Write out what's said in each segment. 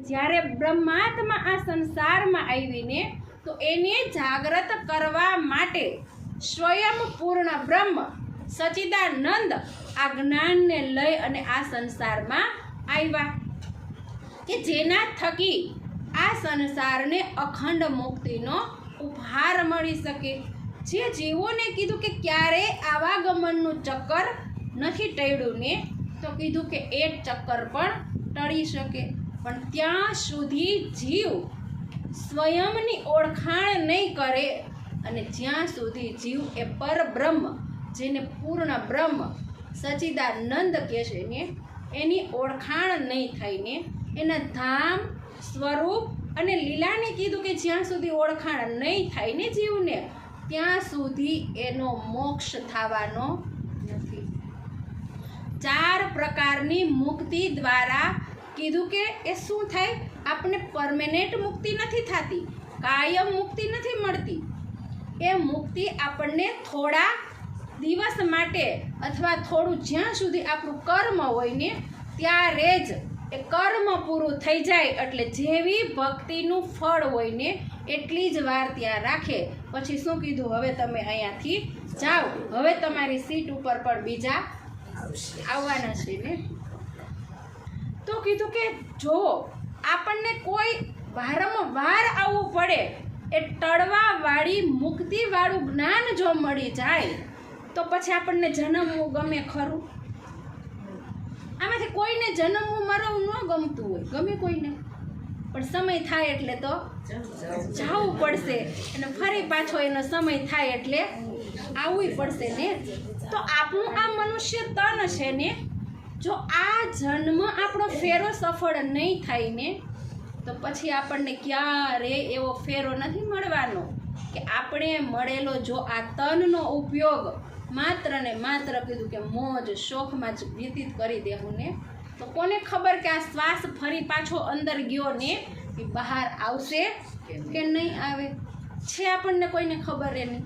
જ્યારે બ્રહ્માત્મા આ સંસારમાં આવીને તો એને જાગૃત કરવા માટે સ્વયં પૂર્ણ બ્રહ્મ સચ્ચિદાનંદ આ જ્ઞાનને લઈ અને આ સંસારમાં આવ્યા કે જેના થકી આ સંસારને અખંડ મુક્તિનો ઉપહાર મળી શકે। જે જીવોને કીધું કે ક્યારે આવાગમનનું ચક્કર નથી ટળ્યું ને તો કીધું કે એક ચક્કર પણ ટળી શકે, પણ ત્યાં સુધી જીવ સ્વયંની ઓળખાણ નહીં કરે અને જ્યાં સુધી જીવ એ પરબ્રહ્મ જેને પૂર્ણ બ્રહ્મ સચ્ચિદાનંદ કહે છે ને એની ઓળખાણ નહીં થઈને એના ધામ સ્વરૂપ અને લીલાને કીધું કે જ્યાં સુધી ઓળખાણ નહીં થાય ને જીવને ત્યાં સુધી એનો મોક્ષ થવાનો નથી। 4 પ્રકારની મુક્તિ દ્વારા કીધું કે એ શું થાય, આપણને પરમેનન્ટ મુક્તિ નથી થતી, કાયમ મુક્તિ નથી મળતી। એ મુક્તિ આપણને થોડા દિવસ માટે અથવા થોડું જ્યાં સુધી આપણું કર્મ હોય ને ત્યારે જ એ કર્મ પૂરું થઈ જાય એટલે જેવી ભક્તિનું ફળ હોય ને એટલી જ વાર ત્યાં રાખે, પછી શું કીધું, હવે તમે અહીંયાથી જાઓ, હવે તમારી સીટ ઉપર પણ બીજા આવવાના છે ને। તો કીધું કે જો આપણને કોઈ વારંવાર આવવું પડે, એ ટળવાવાળી મુક્તિવાળું જ્ઞાન જો મળી જાય તો પછી આપણને જન્મવું ગમે ખરું? આમાંથી કોઈને જન્મવું મરવું ન ગમતું હોય, ગમે કોઈને, પણ સમય થાય એટલે તો જવું પડશે અને ફરી પાછો એનો સમય થાય એટલે આવવું પડશે ને। તો આપણું આ મનુષ્ય તન છે ને, જો આ જન્મ આપણો ફેરો સફળ નહીં થાય ને તો પછી આપણને ક્યારે એવો ફેરો નથી મળવાનો કે આપણે મળેલો જો આ તનનો ઉપયોગ માત્ર ને માત્ર કીધું કે મોજ શોખમાં જ વ્યતીત કરી દેવું ને તો કોને ખબર કે આ શ્વાસ ફરી પાછો અંદર ગયો ને એ બહાર આવશે કે નહીં આવે છે, આપણને કોઈને ખબર એની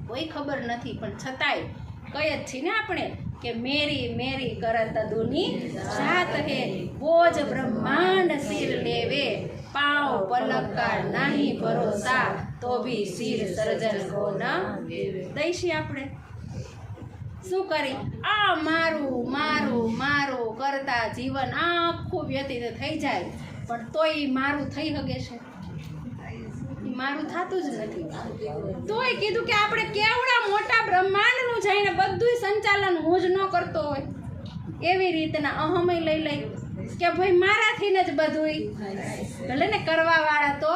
કોઈ ખબર નથી, પણ છતાંય કઈ જ છે ને આપણે કે મેરી મેરી કરત દુની જાત હે, બોજ બ્રહ્માંડ સિર લેવે, પાँव पलक का नहीं भरोसा तो भी सिर सर्जन को न દઈશી। આપણે શું કરી આ મારું મારું મારું કરતા જીવન આખું વ્યતીત થઈ જાય, પણ તોય મારું થઈ શકે છે? મારું થતું જ નથી। તોય કીધું કે આપણે કેવડા મોટા બ્રહ્માંડનું જઈને બધું સંચાલન હું જ ન કરતો હોય એવી રીતના અહમય લઈ લઈ કે ભાઈ મારાથી જ બધું ભલે ને કરવાવાળા તો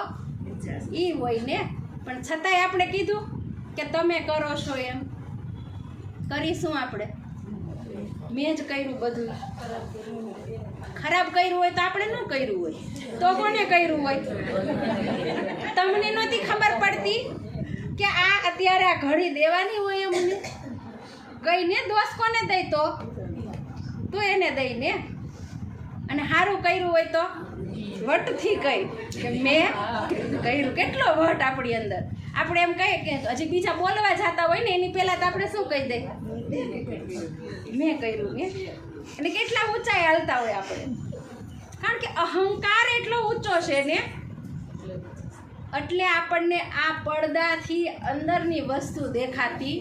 એ હોય ને, પણ છતાંય આપણે કીધું કે તમે કરો છો એમ કરીશું આપણે, મેં જ કર્યું બધું, ખરાબ કર્યું હોય તો આપણે ન કર્યું હોય તો કોને કર્યું હોય? તમને નહોતી ખબર પડતી કે આ અત્યારે આ ઘડી દેવાની હોય અમને કહીને દોષ કોને દઈ તો એને દઈને, અને સારું કર્યું હોય તો વટથી કહી કે મેં કર્યું, કેટલો વટ આપણી અંદર। આપણે એમ કહીએ કે હજી બીજા બોલવા જતા હોય ને એની પહેલાં તો આપણે શું કહી દઈએ મેં કર્યું ને, અને કેટલા ઊંચાઈ હાલતા હોય આપણે, કારણ કે અહંકાર એટલો ઊંચો છે ને એટલે આપણને આ પડદાથી અંદરની વસ્તુ દેખાતી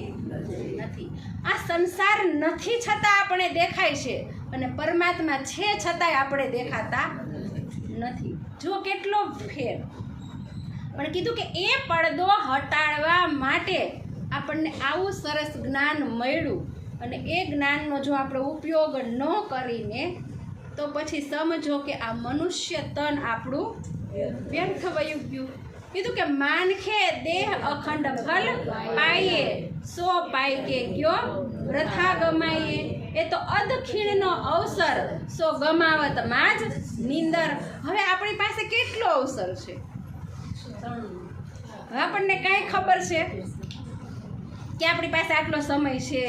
નથી। આ સંસાર નથી છતાં આપણે દેખાય છે અને પરમાત્મા છે છતાંય આપણે દેખાતા નથી। જો કેટલો ફેર, પણ કીધું કે એ પડદો હટાડવા માટે આપણને આવું સરસ જ્ઞાન મળ્યું અને એ જ્ઞાનનો જો આપણે ઉપયોગ ન કરીને તો પછી સમજો કે આ મનુષ્ય તન આપણું વ્યર્થ વયું ગયું। કીધું કે માનખે દેહ અખંડ ફલ પાઈએ, સો પાઈ કે કયો વૃથા ગમાઈએ, એ તો અધખીણનો અવસર સો ગમાવત માં જ નીંદર। હવે આપણી પાસે કેટલો અવસર છે? હવે આપણને કાંઈ ખબર છે કે આપણી પાસે આટલો સમય છે?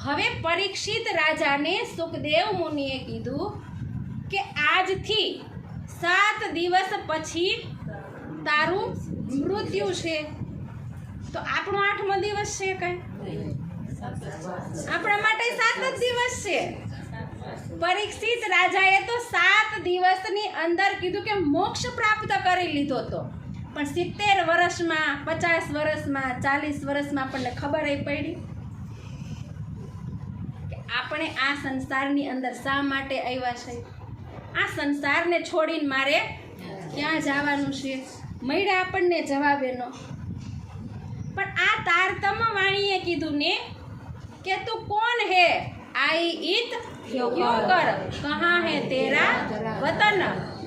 હવે પરીક્ષિત રાજાને સુખદેવ મુનિએ કીધું કે આજથી 7 દિવસ પછી તારું મૃત્યુ છે, તો આપણો 8મો દિવસ છે કઈ? આપણા માટે 7 જ દિવસ છે। પરીક્ષિત રાજાએ તો 7 દિવસ અંદર કીધું કે મોક્ષ પ્રાપ્ત કરી લીધો હતો, પણ 70 વર્ષમાં, 50 વર્ષમાં, 40 વર્ષમાં આપણને ખબર પડી કે આપણે આ સંસારની અંદર શા માટે આવ્યા છે, આ સંસારને છોડીને મારે ક્યાં જવાનું છે, મળ્યા આપણને જવાબ એનો. પણ આ તારતમ્ય વાણીએ કીધું ને કે તું કોણ હે, आई इत क्यों कर, कहाँ है तेरा वतन,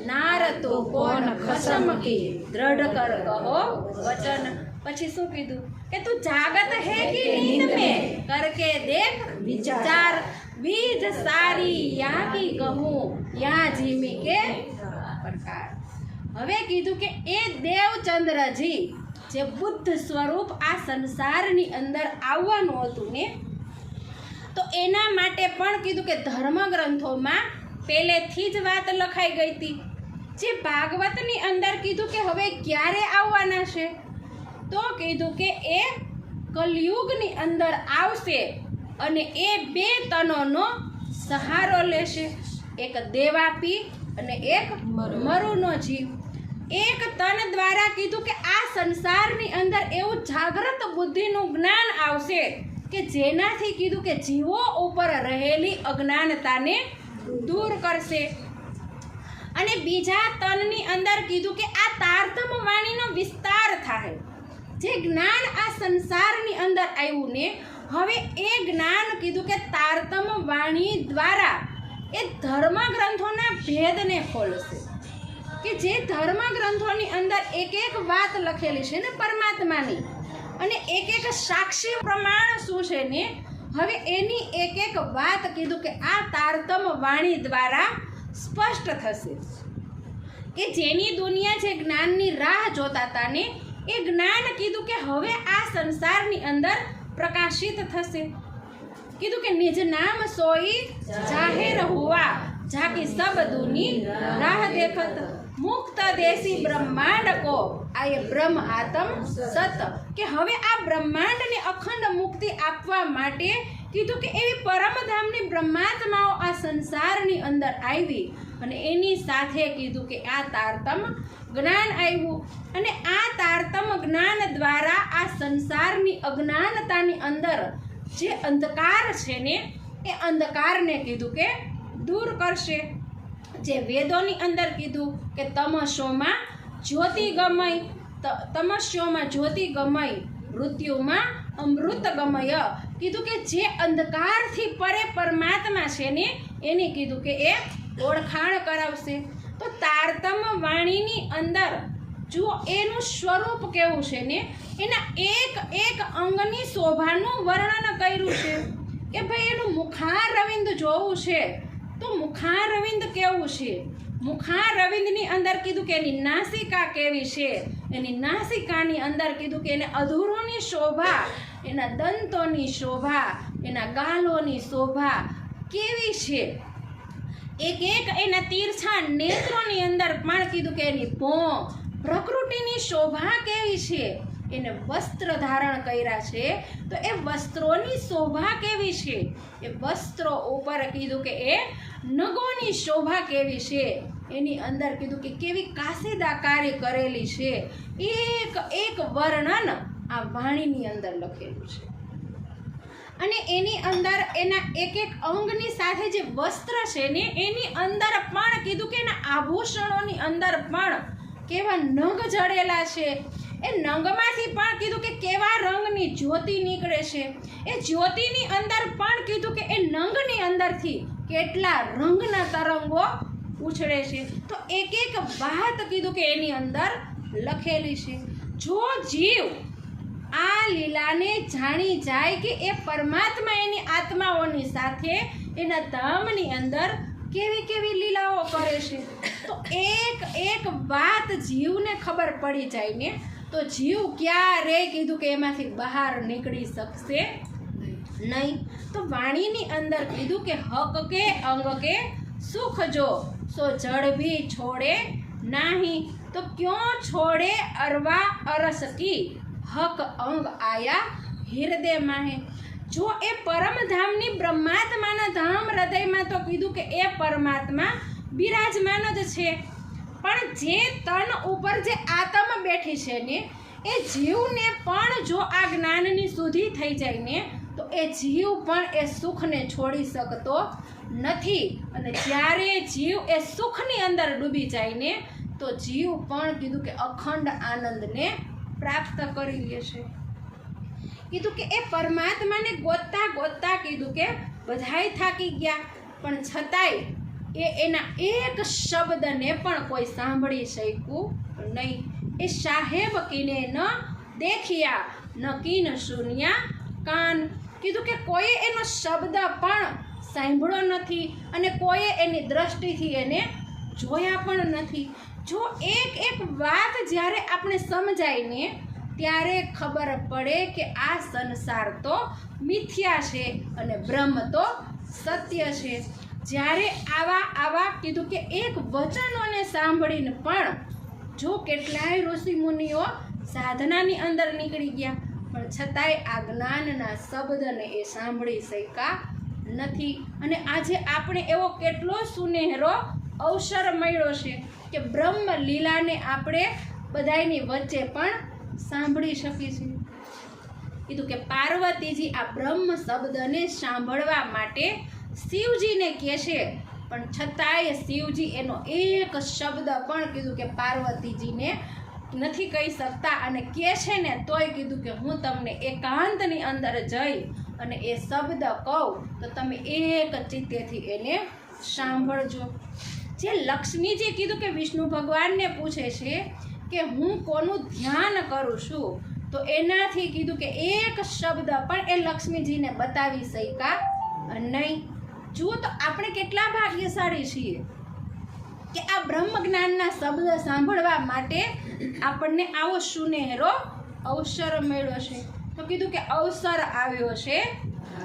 नार तो कौन खसम की दृढ़ कर कहो वचन. પછી શું કીધું કે તું જાગત હે કે નીંદ में करके देख विचार, बीज सारी यहाँ की कहूँ यहाँ जीमी के प्रकार. હવે કીધું કે એ દેવચંદ્રજી જે બુદ્ધ સ્વરૂપ આ સંસારની અંદર આવવાનું હતું ને, તો એના માટે પણ કીધું કે ધર્મગ્રંથોમાં પહેલેથી જ વાત લખાઈ ગઈ હતી. જે ભાગવતની અંદર કીધું કે હવે ક્યારે આવવાના છે, તો કીધું કે એ કલયુગની અંદર આવશે અને એ 2 તનોનો સહારો લેશે, એક દેવાપી અને એક મરુનો જીવ. એક તન દ્વારા કીધું કે આ સંસારની અંદર એવું જાગૃત બુદ્ધિનું જ્ઞાન આવશે કે જેનાથી કીધું કે જીવો ઉપર રહેલી અજ્ઞાનતાને દૂર કરશે. અને બીજા તનની અંદર કીધું કે આ તારતમ્ય વાણીનો વિસ્તાર થાય. જે જ્ઞાન આ સંસારની અંદર આવ્યું ને, હવે એ જ્ઞાન કીધું કે તારતમ્ય વાણી દ્વારા એ ધર્મ ગ્રંથોના ભેદને ખોલશે. કે જે ધર્મ ગ્રંથોની અંદર એક એક વાત લખેલી છે ને પરમાત્માની, અને એક એક સાક્ષી પ્રમાણ શું છે ને, હવે એની એક એક વાત કીધું કે આ તારતમ્ય વાણી દ્વારા સ્પષ્ટ થશે. કે જેની દુનિયા જે જ્ઞાનની રાહ જોતા હતા ને, એ જ્ઞાન કીધું કે હવે આ સંસારની અંદર પ્રકાશિત થશે. કીધું કે નિજ નામ સોઈ જાહેર હુઆ, જાકી સબ દુની રાહ દેખત, મુક્ત દેશી બ્રહ્માંડ કો આયે બ્રહ્મ આત્મ સત. કે હવે આ બ્રહ્માંડને અખંડ મુક્તિ આપવા માટે કીધું કે એવી પરમધામની બ્રહ્માત્માઓ આ સંસારની અંદર આવી, અને એની સાથે કીધું કે આ તારતમ્ય જ્ઞાન આવ્યું. અને આ તારતમ્ય જ્ઞાન દ્વારા આ સંસારની અજ્ઞાનતાની અંદર જે અંધકાર છે ને, એ અંધકારને કીધું કે દૂર કરશે. જે વેદોની અંદર કીધું કે તમસ્યોમાં જ્યોતિગમય, તમસ્યોમાં જ્યોતિગમય, મૃત્યુમાં અમૃત ગમય. કીધું કે જે અંધકારથી પરે પરમાત્મા છે ને, એની કીધું કે એ ઓળખાણ કરાવશે. તો તારતમ્ય વાણીની અંદર જો એનું સ્વરૂપ કેવું છે ને, એના એક એક અંગની શોભાનું વર્ણન કર્યું છે. કે ભાઈ એનું મુખારવિંદ જોવું છે તો મુખારવિંદ કેવું છે, મુખારવિંદની અંદર કીધું કે એની નાસિકા કેવી છે, એની નાસિકાની અંદર કીધું કે એને અધૂરોની શોભા, એના દંતોની શોભા, એના ગાલોની શોભા કેવી છે. એક એક એના તીરછા નેત્રોની અંદર પણ કીધું કે એની ભોં, પ્રકૃતિની શોભા કેવી છે. એને વસ્ત્ર ધારણ કર્યા છે તો એ વસ્ત્રોની શોભા કેવી છે, એ વસ્ત્રો ઉપર કીધું કે એ નગોની શોભા કેવી છે. એની અંદર કીધું કે કેવી કાસીદાકારી કરેલી છે. એક એક વર્ણન આ વાણીની અંદર લખેલું છે. અને એની અંદર એના એક એક અંગની સાથે જે વસ્ત્ર છે ને, એની અંદર પણ કીધું કે એના આભૂષણોની અંદર પણ કેવા નંગ જડેલા છે. એ નંગમાંથી પણ કીધું કે કેવા રંગની જ્યોતિ નીકળે છે. એ જ્યોતિની અંદર પણ કીધું કે એ નંગની અંદરથી કેટલા રંગના તરંગો ઉછળે છે. તો એક એક વાત કીધું કે એની અંદર લખેલી છે. જો જીવ આ લીલાને જાણી જાય કે એ પરમાત્મા એની આત્માઓની સાથે એના ધામની અંદર કેવી કેવી લીલાઓ કરે છે, તો એક એક વાત જીવને ખબર પડી જાય ને, તો જીવ ક્યારે કીધું કે એમાંથી બહાર નીકળી શકશે નહીં. તો વાણીની અંદર કીધું કે હક કે અંગ કે સુખ જો સો જળ ભી છોડે નહીં, તો ક્यों છોડે અરવા અરસ કી, હક અંગ આયા હૃદય માહે. જો એ પરમધામની બ્રહ્માત્માના ધામ હૃદયમાં તો કીધું કે એ પરમાત્મા બિરાજમાન જ છે. પણ જે તન ઉપર જે આત્મ બેઠી છે ને એ જીવને પણ જો આ જ્ઞાનની શુદ્ધિ થઈ જાય ને તો એ જીવ પણ એ સુખને છોડી શકતો નથી. અને જ્યારે જીવ એ સુખની અંદર ડૂબી જાય ને તો જીવ પણ કીધું કે અખંડ આનંદને પ્રાપ્ત કરી લે છે. કીધું કે એ પરમાત્માને ગોતતા ગોતતા કીધું કે બધાય થાકી ગયા, પણ છતાંય એના એક શબ્દને પણ કોઈ સાંભળી શક્યું નહીં. એ સાહેબ કીને ન દેખ્યા ન કીન શૂન્યા કાન. કીધું કે કોઈએ એનો શબ્દ પણ સાંભળ્યો નથી અને કોઈએ એની દ્રષ્ટિથી એને જોયા પણ નથી. જો એક વાત જ્યારે આપણે સમજાય ને ત્યારે ખબર પડે કે આ સંસાર તો મિથ્યા છે અને બ્રહ્મ તો સત્ય છે. જ્યારે આવા કીધું કે એક વચનોને સાંભળીને પણ જો કેટલાય ઋષિ મુનિઓ સાધનાની અંદર નીકળી ગયા, પણ છતાંય આ જ્ઞાનના શબ્દને એ સાંભળી શક્યા નથી. અને આજે આપણે એવો કેટલો સુનેહરો અવસર મળ્યો છે કે બ્રહ્મ લીલાને આપણે બધાની વચ્ચે પણ સાંભળી શકીશું. કીધું કે પાર્વતીજી આ બ્રહ્મ શબ્દને સાંભળવા માટે શિવજીને કહે છે, પણ છતાંય શિવજી એનો એક શબ્દ પણ કીધું કે પાર્વતીજીને નથી કહી શકતા અને કહે છે ને તોય કીધું કે હું તમને એકાંતની અંદર જઈ અને એ શબ્દ કહું તો તમે એક ચિત્તેથી એને સાંભળજો. જે લક્ષ્મીજી કીધું કે વિષ્ણુ ભગવાનને પૂછે છે કે હું કોનું ધ્યાન કરું છું, તો એનાથી કીધું કે એક શબ્દ પણ એ લક્ષ્મીજીને બતાવી શક્યા નહીં. જુઓ તો આપણે કેટલા ભાગ્યશાળી છીએ કે આ બ્રહ્મ જ્ઞાનના શબ્દ સાંભળવા માટે આપણને આવો સુનેહરો અવસર મળ્યો છે. તો કીધું કે અવસર આવ્યો છે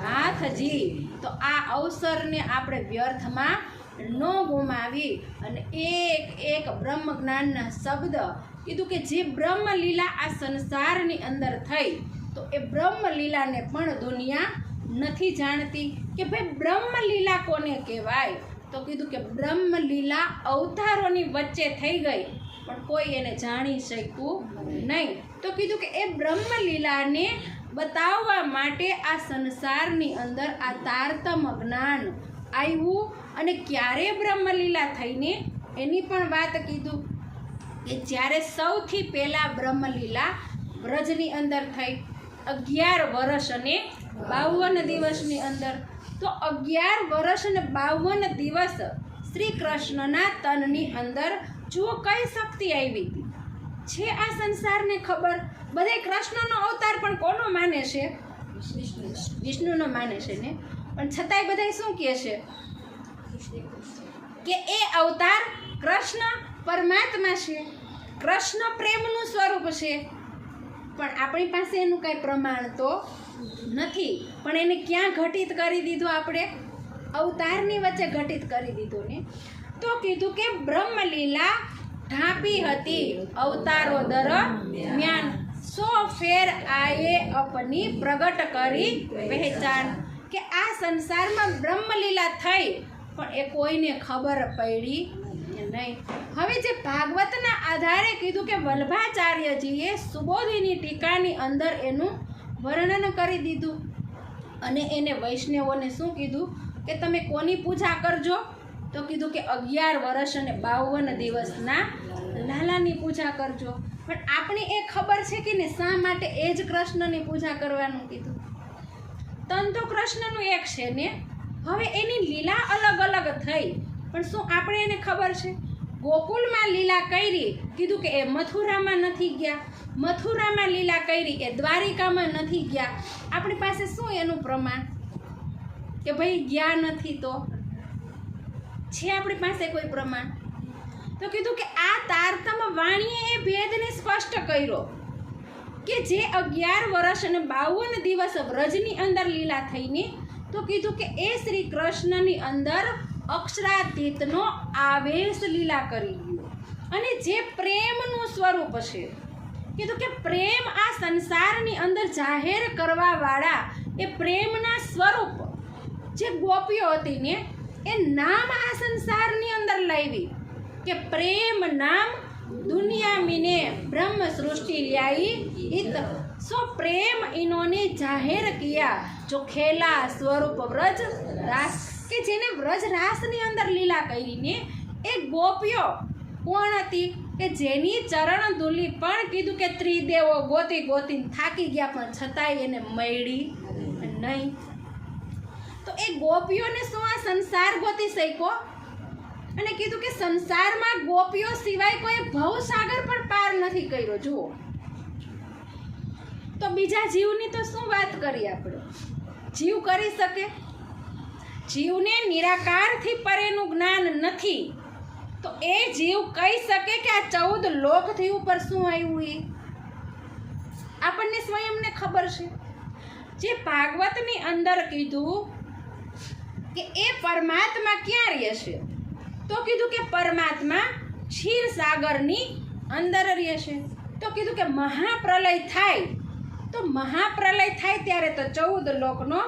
હાથજી, તો આ અવસરને આપણે વ્યર્થમાં ન ગુમાવી અને એક બ્રહ્મ જ્ઞાનના શબ્દ કીધું કે જે બ્રહ્મ લીલા આ સંસારની અંદર થઈ તો એ બ્રહ્મ લીલાને પણ દુનિયા નથી જાણતી કે ભાઈ બ્રહ્મ લીલા કોને કહેવાય. તો કીધું કે બ્રહ્મ લીલા અવતારોની વચ્ચે થઈ ગઈ પણ કોઈ એને જાણી શક્યું નહીં. તો કીધું કે એ બ્રહ્મ લીલાને બતાવવા માટે આ સંસારની અંદર આ તારતમ જ્ઞાન આવ્યું. અને ક્યારે બ્રહ્મલીલા થઈને એની પણ વાત કીધું કે જ્યારે સૌથી પહેલાં બ્રહ્મલીલા વ્રજની અંદર થઈ 11 વર્ષ અને 52 દિવસની અંદર. તો 11 વર્ષ અને 52 દિવસ શ્રી કૃષ્ણના તનની અંદર જુઓ કઈ શક્તિ આવી હતી. છે આ સંસારને ખબર, બધે કૃષ્ણનો અવતાર પણ કોનો માને છે? વિષ્ણુનો માને છે ને, પણ છતાંય બધા શું કહે છે કે એ અવતાર કૃષ્ણ પરમાત્મા છે, કૃષ્ણ પ્રેમનું સ્વરૂપ છે. પણ આપણી પાસે એનું કાંઈ પ્રમાણ તો નથી. પણ એને ક્યાં ઘટિત કરી દીધું? આપણે અવતારની વચ્ચે ઘટિત કરી દીધું ને. તો કીધું કે બ્રહ્મલીલા ઢાંપી હતી અવતારો દરમિયાન, 100 ફેર આયે અપની પ્રગટ કરી પહેચાન. કે આ સંસારમાં બ્રહ્મલીલા થઈ પણ એ કોઈને ખબર પડી નહીં. હવે જે ભાગવતના આધારે કીધું કે વલ્ભાચાર્યજીએ સુબોધિની ટીકાની અંદર એનું વર્ણન કરી દીધું અને એને વૈષ્ણવોને શું કીધું કે તમે કોની પૂજા કરજો? તો કીધું કે 11 વર્ષ અને 52 દિવસના લાલાની પૂજા કરજો. પણ આપણી એ ખબર છે કે ને શા માટે એ જ કૃષ્ણની પૂજા કરવાનું કીધું? તન તો કૃષ્ણનું એક છે ને. હવે એની લીલા અલગ અલગ થઈ પણ શું આપણે એને ખબર છે? ગોકુલમાં લીલા કરી કીધું કે એ મથુરામાં નથી ગયા, મથુરામાં લીલા કરી એ દ્વારિકામાં નથી ગયા. આપણી પાસે શું એનું પ્રમાણ કે ભાઈ ગયા નથી? તો છે આપણી પાસે કોઈ પ્રમાણ? તો કીધું કે આ તારતમ વાણીએ એ ભેદને સ્પષ્ટ કર્યો કે જે 11 વર્ષ અને 52 દિવસ વ્રજની અંદર લીલા થઈને તો કીધું કે એ શ્રી કૃષ્ણની અંદર અક્ષરાતીતનો આવેશ લીલા કરી ગયો. અને જે પ્રેમનું સ્વરૂપ છે કીધું કે પ્રેમ આ સંસારની અંદર જાહેર કરવાવાળા એ પ્રેમના સ્વરૂપ જે ગોપીઓ હતી ને એ નામ આ સંસારની અંદર લાવી કે प्रेम नाम दुनिया मीने ब्रह्म सृष्टि ल्याई इत सो प्रेम इन्होंने जाहिर किया जो खेला स्वरूप व्रज रास के जेने व्रज रास नी अंदर लीला करीने एक गोपियो कोण हती के जेनी चरण धूली पण कीधुं के त्रिदेवो गोती गोती थाकी गया पण छतांय एने मळी नहीं। तो ए गोपीओने शुं आ संसार गोती शक्यो અને કીધું કે સંસારમાં ગોપીઓ સિવાય કોઈ ભવસાગર પણ પાર નથી કર્યો। જુઓ તો બીજા જીવની તો શું વાત કરી આપણે, જીવ કરી શકે? જીવને નિરાકારથી પરેનું જ્ઞાન નથી તો એ જીવ કહી શકે કે આ 14 લોકથી ઉપર શું આવ્યું એ આપણને સ્વયંને ખબર છે। જે ભાગવતની અંદર કીધું કે એ પરમાત્મા ક્યાં રહે છે तो कीधु के परमात्मा क्षीर सागर नी अंदर रहे छे। तो कीधु के महाप्रलय थाय तो महाप्रलय थाय त्यारे तो 14 लोकनो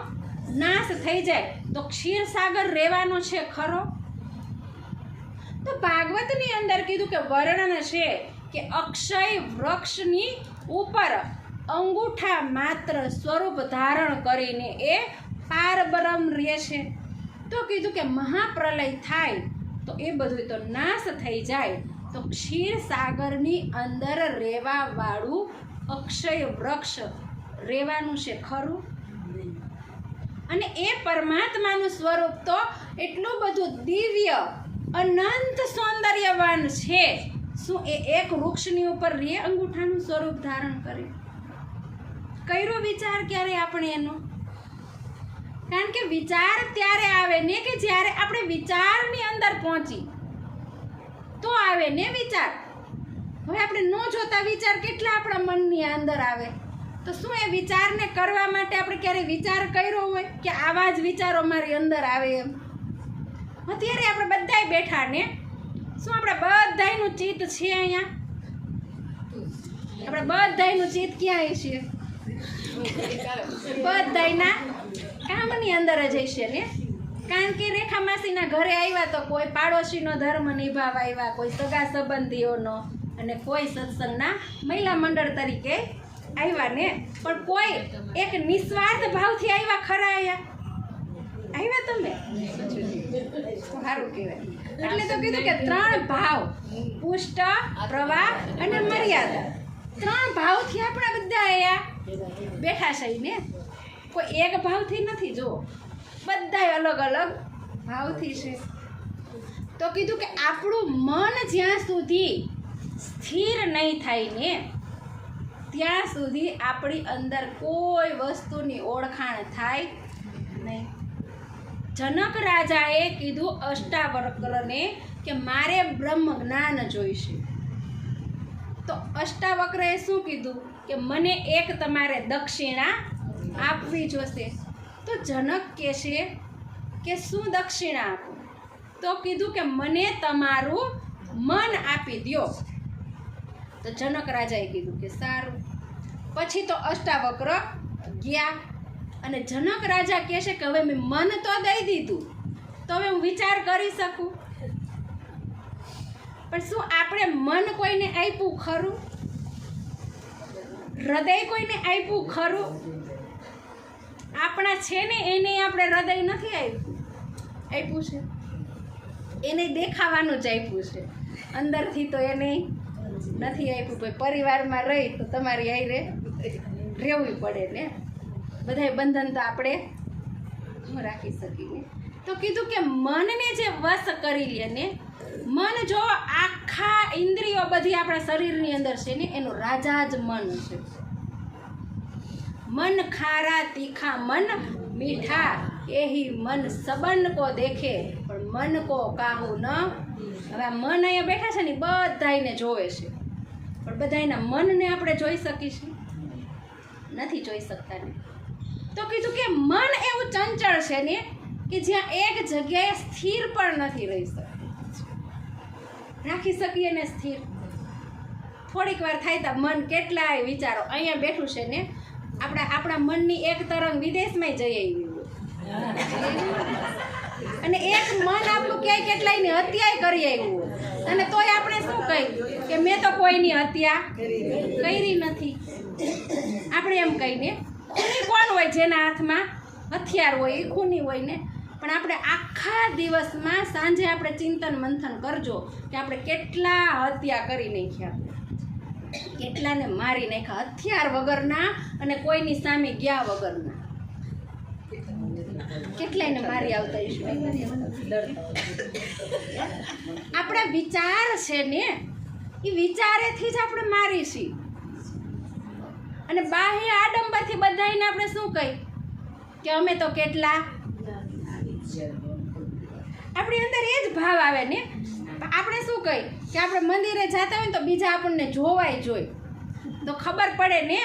नाश थई जाए तो क्षीर सागर रहेवानो छे खरो? तो भागवत नी अंदर कीधु के वर्णन छे के अक्षय वृक्ष नी ऊपर अंगूठा मात्र स्वरूप धारण करीने ए पारब्रह्म रहे छे। तो कीधु के महाप्रलय थाय तो ए बधुं तो नाश थई जाए तो क्षीर सागरनी अंदर रेवा वाळुं अक्षय वृक्ष रेवानुं छे खरुं? अने ए परमात्मानुं स्वरूप तो एटलुं बधुं दिव्य अनंत सौंदर्यवान छे। शुं ए एक वृक्षनी उपर रे अंगूठानुं स्वरूप धारण करे? कर्यो विचार क्यारे आपणे एनो? कारण के विचार त्यारे आवे ने के ज्यारे आपणे विचारनी अंदर पहोंची तो आवे ने विचार। हवे आपणे नो जोता विचार केटला आपणा मननी अंदर आवे तो शुं ए विचारने करवा माटे आपणे क्यारे विचार कर्यो होय के आवा ज विचारो मारी अंदर आवे एम? अत्यारे आपणे बधाय बेठा ने शुं आपणे बधायनुं चित्त छे अहींया? आपणे बधायनुं चित्त क्यांय छे? बधायना कामनी अंदर ज हशे ने। कारण के रेखा मासीना घरे आव्या तो कोई पाड़ोशीनो धर्म निभाववा आव्या, कोई सगा संबंधीओनो अने कोई सत्संगना महिला मंडळ तरीके आव्या ने। पण कोई एक निस्वार्थ भावथी आव्या खरा? आव्या तमे? साરું કહેવાય। એટલે તો કીધું કે 3 ભાવ પુષ્ટ, પ્રવાહ અને મર્યાદા, 3 ભાવથી આપણે બધા આયા બેઠા છે ને। કોઈ એક ભાવથી નથી, જો બધાય अलग अलग ભાવથી છે। તો કીધું કે આપણું મન જ્યાં સુધી સ્થિર નહીં થાય ને ત્યાં સુધી આપણી અંદર કોઈ વસ્તુની ઓળખાણ થાય નહીં। जनक राजाए कीधु अष्टावक्रने के मारे ब्रह्म ज्ञान जोईशे। तो अष्टावक्रे शुं कीधु के मने एक तमारे दक्षिणा आपवी जोशे। तो जनक कहेशे के शुं दक्षिणा आपो? तो कीधु के मने तमारुं मन आपी द्यो। तो जनक राजाए कीधु के सारूं। पछी तो अष्टावक्र गया અને जनक राजा कहे कि हवे मैं मन तो दई दीधुं तो हवे हूँ विचार करी सकूँ, पण शुं आपणे मन कोईने आप्युं खरुं? हृदय कोईने आप्युं खरुं? आपणा छे ने एने आपणे हृदय नथी आप्युं छे, एने देखावानुं ज आप्युं छे, अंदरथी तो एने नथी आप्युं। कोई परिवारमां रही तो तमारी हारे રહેવું પડે ને, बधाय बंधन तो आपणे राखी सकीए। तो कीधुं के मन ने जे वश करी ले ने, मन जो आखा इंद्रियो बधी आपणा शरीरनी अंदर छे ने एनो राजा ज मन छे। मन खारा तीखा मन मीठा, एही मन सबन को देखे पण मन को काहू न। हवे मन अहींया बैठा छे ने बधायने जोवे छे, पण बधायना मनने आपणे जोई सकीશું? નથી જોઈ શકતા ને। तो कीधुं के मन एवं चंचल है ने कि ज्यां एक जगह स्थिर पण नहीं रही सकती, राखी सकीए ने स्थिर? थोड़ीक वार थाय तो मन केटलाय विचारो अहींया बेठुं छे ने, आपणा मननी एक तरंग विदेशमां जई आवी होय अने एक मन आपणुं क्यांय केटलायनी हत्याय करी आव्युं होय અને તોય આપણે શું કહી કે મેં તો કોઈની હત્યા કરી નથી. આપણે એમ કહીને ખૂની કોણ હોય જેના હાથમાં હથિયાર હોય એ ખૂની હોય ને. પણ આપણે આખા દિવસમાં સાંજે આપણે ચિંતન મંથન કરજો કે આપણે કેટલા હત્યા કરી નાખ્યા, કેટલાને મારી નાખ્યા હથિયાર વગરના અને કોઈની સામે ગયા વગરના. કેટલાયને મારી આવતા ઈશ્વર. આપણા વિચાર છે ને એ વિચારેથી જ આપણે મારી છીએ. અને બાહ્ય આડંબરથી બધાને આપણે શું કહી કે અમે તો કેટલા, આપણી અંદર એ જ ભાવ આવે ને. આપણે શું કહી કે આપણે મંદિરે જતા હોય ને તો બીજા આપણને જોવાય જોઈ તો ખબર પડે ને.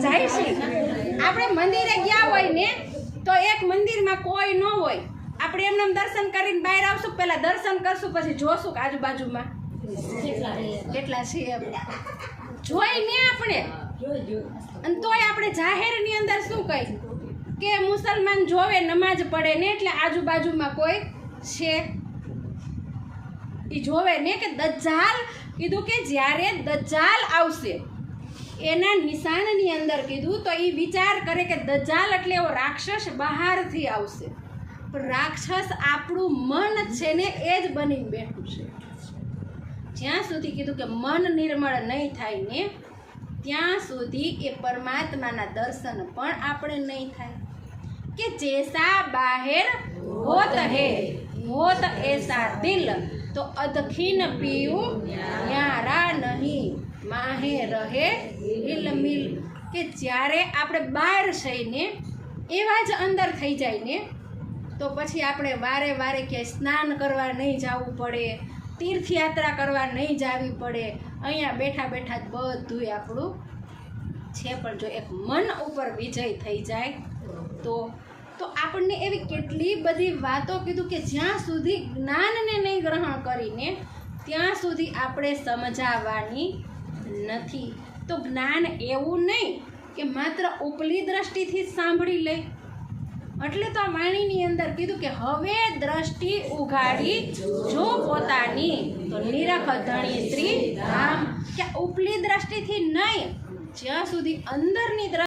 જાય છે આપણે મંદિરે ગયા હોય ને તો એક મંદિરમાં કોઈ ન હોય, આપણે એમને દર્શન કરીને બહાર આવશું, પહેલા દર્શન કરશું પછી જોશું કે આજુબાજુમાં કેટલા છે જોઈ ને આપણે. અને તોય આપણે જાહેરની અંદર શું કહી કે મુસલમાન જોવે નમાજ પડે ને એટલે આજુબાજુમાં કોઈ છે એ જોવે ને. કે દજ્જાલ કીધું કે જ્યારે દજ્જાલ આવશે એના નિશાનની અંદર કીધું તો એ વિચાર કરે કે દજ્જાલ એટલે એવો રાક્ષસ બહારથી આવશે, પણ રાક્ષસ આપણું મન છે ને એ જ બનીને બેઠું છે. જ્યાં સુધી કીધું કે મન નિર્મળ નહીં થાય ને ત્યાં સુધી એ પરમાત્માના દર્શન પણ આપણે નહીં થાય. કે જૈસા બાહેર હોત હે હોત એસા દિલ તો અદખીન પીયું ન્યારા નહીં માહે રહે ઇલમિલ. કે જ્યારે આપણે બહાર જઈને એવા જ અંદર થઈ જાય ને તો પછી આપણે વારે વારે ક્યાંય સ્નાન કરવા નહીં જવું પડે, તીર્થયાત્રા કરવા નહીં જવી પડે. અહીંયા બેઠા બેઠા જ બધું આપણું છે. પણ જો એક મન ઉપર વિજય થઈ જાય તો આપણને એવી કેટલી બધી વાતો કીધું કે જ્યાં સુધી જ્ઞાનને નહીં ગ્રહણ કરીને ત્યાં સુધી આપણે સમજાવવાની નથી. તો જ્ઞાન એવું નહીં કે માત્ર ઉપલી દ્રષ્ટિથી જ સાંભળી લે. એટલે તો આ વાણીની અંદર કીધું કે હવે દ્રષ્ટિ ઉઘાડી જો પોતાની તો નિરખ ધણી શ્રી રામ. કે ઉપલી દ્રષ્ટિથી નહીં, જ્યાં સુધી અંદરની દ્રષ્ટિ